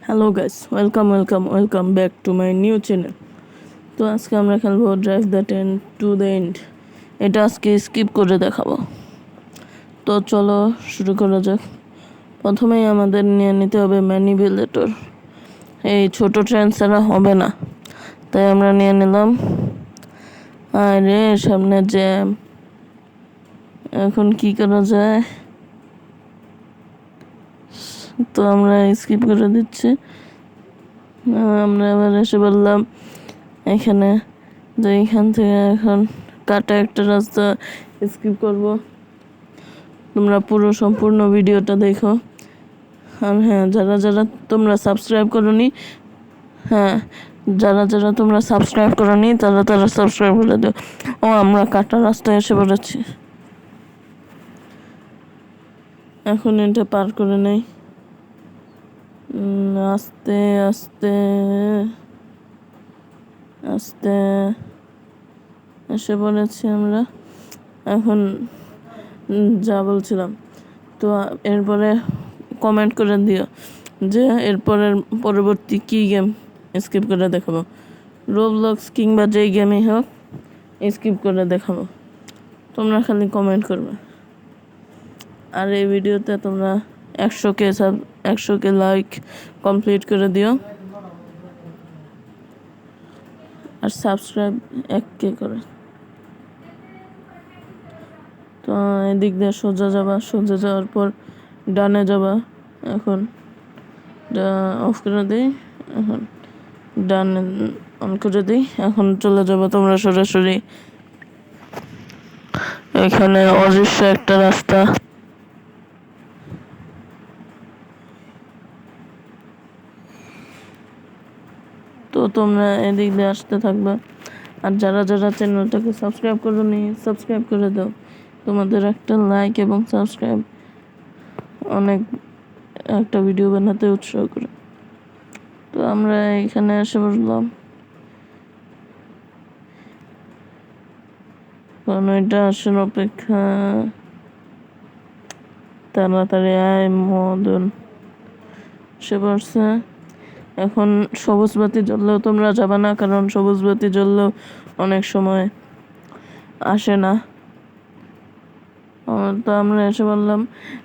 Hello guys, welcome back to my new channel. তো আজকে আমরা খেলবো drive the train to the end. এটা আজকে স্কিপ করে দেখাবো। তো চলো শুরু করা যাক। প্রথমেই আমাদের নিয়ে নিতে হবে ম্যানিপুলেটর। এই ছোট ট্রেন ছাড়া হবে না, তাই আমরা নিয়ে নিলাম। আরে সামনে জ্যাম, এখন কি করা যায়? তো আমরা স্কিপ করে দিচ্ছি। আমরা আবার এসে বললাম এখানে, যে এখান থেকে এখন কাটা একটা রাস্তা স্কিপ করব। তোমরা পুরো সম্পূর্ণ ভিডিওটা দেখো। আর হ্যাঁ, যারা তোমরা সাবস্ক্রাইব করোনি, যারা তোমরা সাবস্ক্রাইব করোনি তারা সাবস্ক্রাইব করে দিও। ও আমরা কাটা রাস্তায় এসে পড়েছি। এখন এটা পার করে নেই আস্তে আস্তে আস্তে এসে পড়েছি আমরা। এখন যা বলছিলাম, তো এরপরে কমেন্ট করে দিও যে এরপরের পরবর্তী কী গেম স্কিপ করে দেখাবো। রোবলক্স কিংবা যেই গেমই হোক স্কিপ করে দেখাবো, তোমরা খালি কমেন্ট করবে। আর এই ভিডিওতে তোমরা 100K লাইক কমপ্লিট করে দিও, আর সাবস্ক্রাইব 1K করে। তো এদিক দিয়ে সোজা যাওয়ার পর ডানে যাবা। এখন অফ করে দিই, এখন ডানে অন করে দিই। এখন চলে যাবো তোমরা সরাসরি এখানে অদৃশ্য একটা রাস্তা। তো তোমরা এদিক দিয়ে আসতে থাকবে। আর যারা চ্যানেলটাকে সাবস্ক্রাইব করোনি, সাবস্ক্রাইব করে দাও। তোমাদের একটা লাইক এবং সাবস্ক্রাইব অনেক একটা ভিডিও বানাতে উৎসাহ করে। তো আমরা এখানে এসে বসলাম, কারণ এটা আসার অপেক্ষা। তাড়াতাড়ি আয় মদন, সে পড়ছে। এখন সবুজ বাতি জ্বললেও তোমরা যাবে না, কারণ সবুজ বাতি জ্বললেও অনেক সময় আসে না। তো আমরা এসে বললাম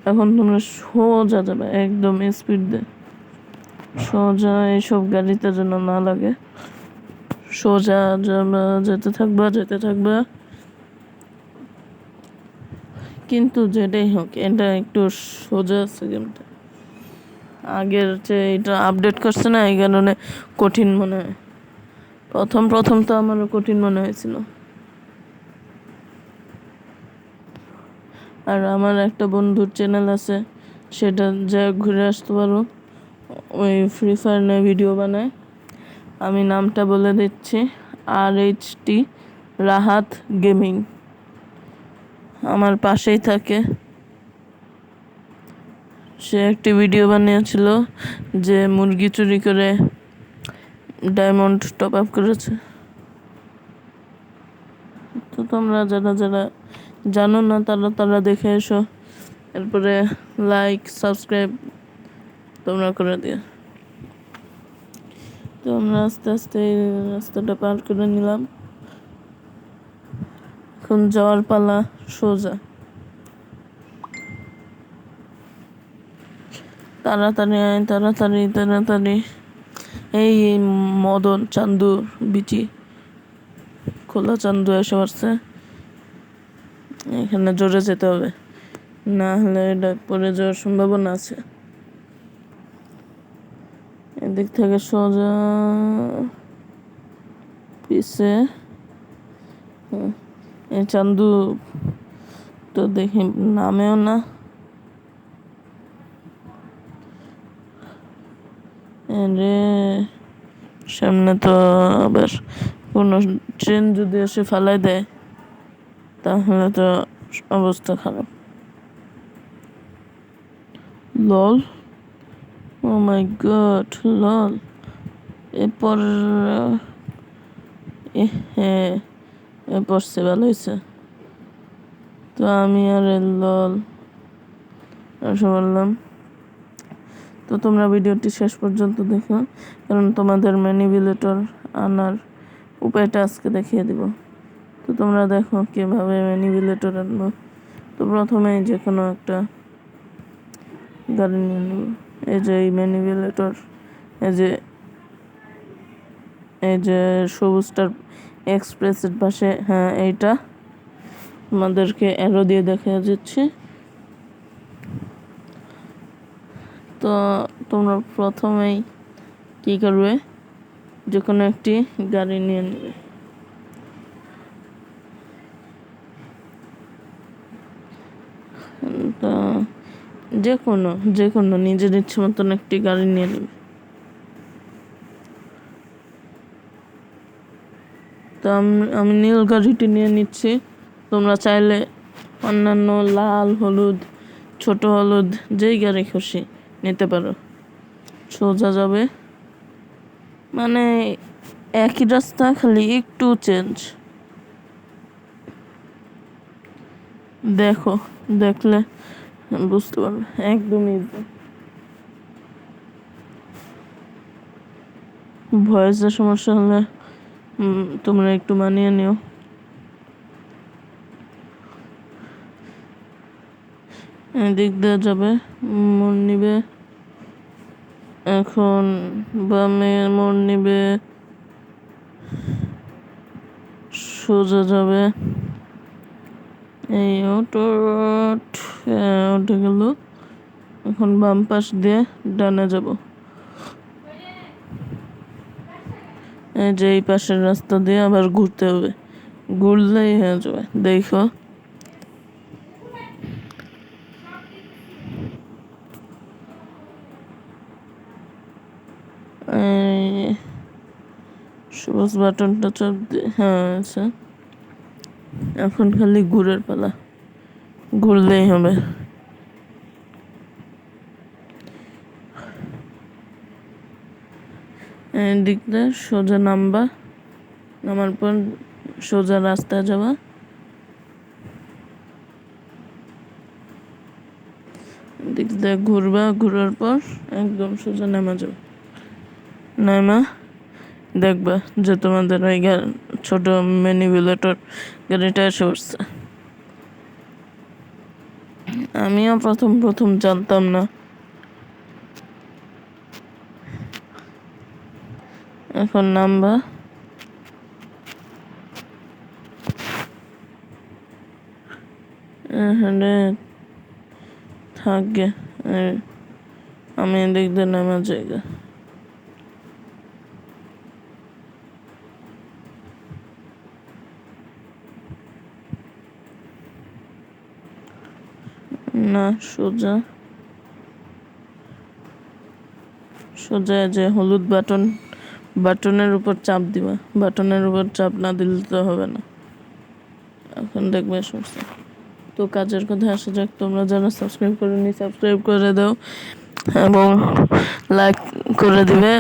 এখন তোমরা সোজা যাবে, একদম স্পিড দিয়ে সোজা। এইসব গাড়িতে যেন না লাগে, সোজা যেতে থাকবা। কিন্তু যেটাই হোক, এটা একটু সোজা আছে গেমটা। আগের যে এটা আপডেট করছে না, এই কারণে কঠিন মনে হয়। প্রথম তো আমারও কঠিন মনে হয়েছিল। আর আমার একটা বন্ধুর চ্যানেল আছে, সেটা যা ঘুরে আসতে পারো। ওই ফ্রি ফায়ার নিয়ে ভিডিও বানায়। আমি নামটা বলে দিচ্ছি, RHT রাহাত গেমিং। আমার পাশেই থাকে। সে একটি ভিডিও বানিয়েছিল যে মুরগি চুরি করে ডায়মন্ড টপ আপ করেছে। তো তোমরা যারা জানো না তারা দেখে এসো, এরপরে লাইক সাবস্ক্রাইব তোমরা করে দিও। তো আমরা আস্তে আস্তে রাস্তাটা পার করে নিলাম। এখন যাওয়ার পালা সোজা। তাড়াতাড়ি। এই মদন চান্দু বিচি খোলা চান্দু এসে পড়ছে। এখানে জোরে যেতে হবে, না হলে এটা পড়ে যাওয়ার সম্ভাবনা আছে। এদিক থেকে সোজা পিছে। এই চান্দু তো দেখি নামেও না। রে সামনে তো আবার কোনো ট্রেন যদি এসে ফালাই দেয়, তাহলে তো অবস্থা খারাপ। লল, ও মাই গড, লল। এরপর পড়ছে, ভালো হয়েছে। তো আমি আর লল এসে বললাম। তো তোমরা ভিডিওটি শেষ পর্যন্ত দেখো, কারণ তোমাদের ম্যানিপুলেটর আনার উপায়টা আজকে দেখিয়ে দিব। তো তোমরা দেখো কীভাবে ম্যানিপুলেটর আনবো। তো প্রথমেই যে কোনো একটা গাড়ি নিয়ে নেব। এই যে এই ম্যানিপুলেটর, এই যে সবুজটার এক্সপ্রেসের পাশে, হ্যাঁ এইটা আমাদেরকে অ্যারো দিয়ে দেখা যাচ্ছে। তো তোমরা প্রথমেই কী করবে, যে কোনো একটি গাড়ি নিয়ে নেবে। তো যে কোনো নিজের ইচ্ছে মতন একটি গাড়ি নিয়ে নেবে। তো আমি নীল গাড়িটি নিয়ে নিচ্ছি। তোমরা চাইলে অন্যান্য লাল, হলুদ, ছোট হলুদ যেই গাড়ি খুশি নিতে পারো। সোজা যাবে, মানে একই রাস্তা, খালি একটু চেঞ্জ। দেখলে বুঝতে পারবে, একদম ইজি। ভয়েসের সমস্যা হলে তোমরা একটু মানিয়ে নিও। এদিক দিয়ে যাবে, মোড় নিবে, এখন বামে মোড় নিবে, সোজা যাবে। এই উঠে গেল। এখন বাম পাশ দিয়ে ডানে যাব। এই যে এই পাশের রাস্তা দিয়ে আবার ঘুরতে হবে, ঘুরলেই হয়ে যাবে। দেখো সবুজ বাটনটা চাপ দিয়ে, হ্যাঁ আচ্ছা, এখন খালি ঘুরের পালা, ঘুরলেই হবে। এদিক দিয়ে সোজা নামার পর সোজা রাস্তায় যাবা। দিক দিয়ে ঘুরবা, ঘুরার পর একদম সোজা নামা যাবে। নামা দেখবা যে তোমাদের ওই ছোট ম্যানিপুলেটর গাড়িটা এসে উঠছে। আমিও প্রথম জানতাম না। এখন নামবা, এখানে থাকবে। আমি এদিক দিয়ে নামার জায়গা। না, সোজা যে হলুদ বাটনের উপর চাপ দিবা। বাটনের উপর চাপ না দিলে তো হবে না। এখন দেখবে সরছে। তো কাজের কথা আসা যাক, তোমরা যারা সাবস্ক্রাইব করোনি সাবস্ক্রাইব করে দাও এবং লাইক করে দিবে।